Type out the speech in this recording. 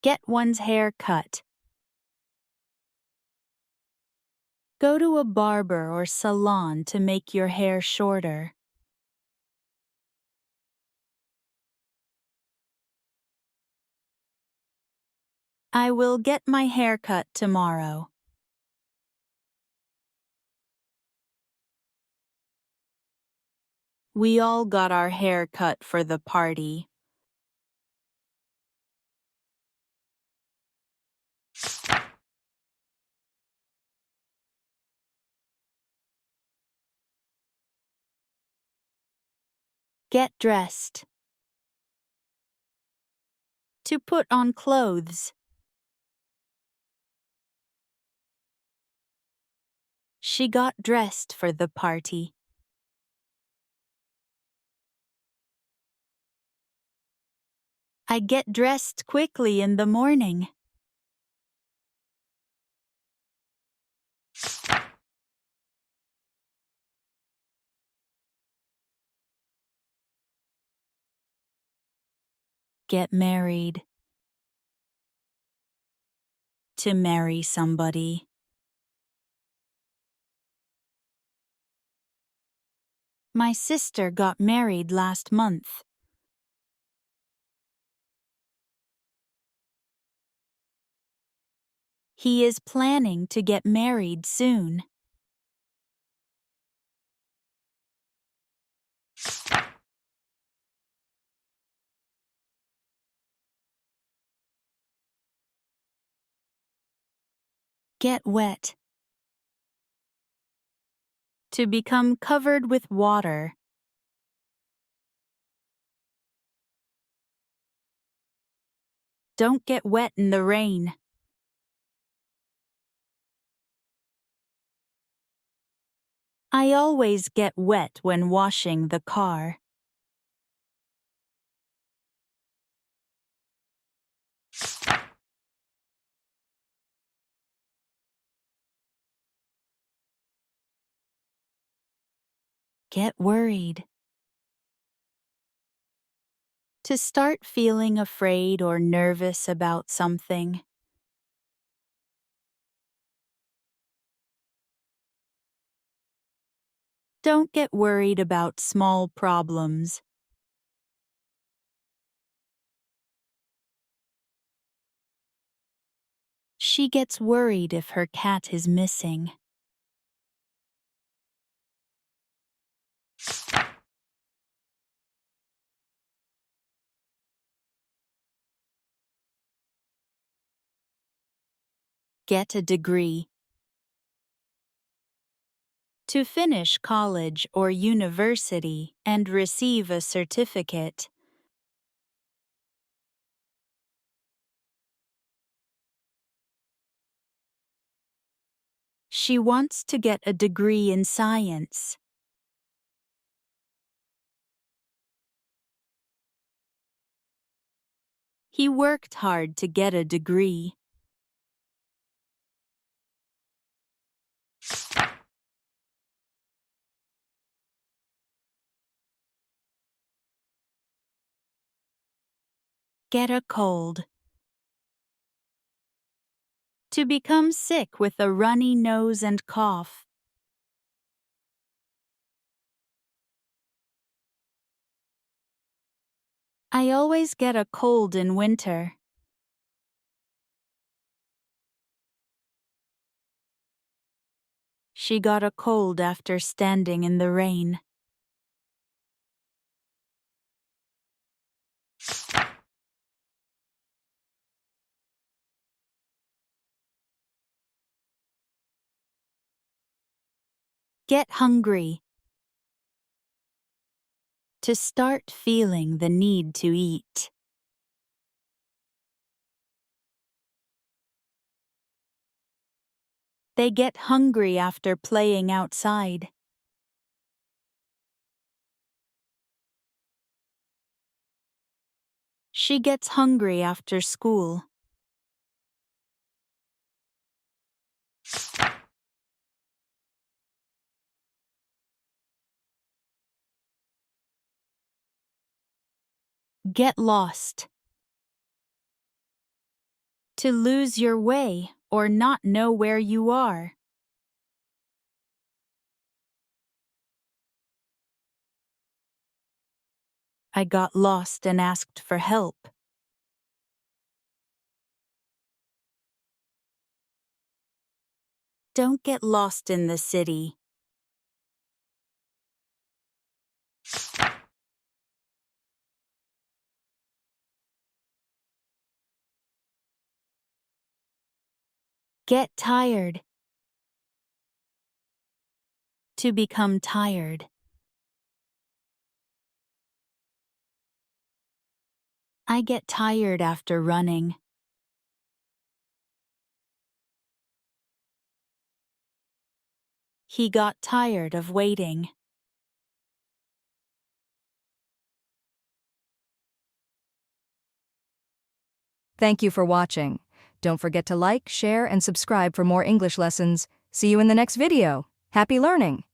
Get one's hair cut. Go to a barber or salon to make your hair shorter. I will get my hair cut tomorrow. We all got our hair cut for the party. Get dressed. To put on clothes. She got dressed for the party. I get dressed quickly in the morning. Get married. To marry somebody. My sister got married last month. He is planning to get married soon. Get wet. To become covered with water. Don't get wet in the rain. I always get wet when washing the car. Get worried. To start feeling afraid or nervous about something. Don't get worried about small problems. She gets worried if her cat is missing. Get a degree. To finish college or university and receive a certificate. She wants to get a degree in science. He worked hard to get a degree. Get a cold. To become sick with a runny nose and cough. I always get a cold in winter. She got a cold after standing in the rain. Get hungry. To start feeling the need to eat. They get hungry after playing outside. She gets hungry after school. Get lost. To lose your way or not know where you are. I got lost and asked for help. Don't get lost in the city. Get tired. To become tired. I get tired after running. He got tired of waiting. Thank you for watching. Don't forget to like, share, and subscribe for more English lessons. See you in the next video. Happy learning!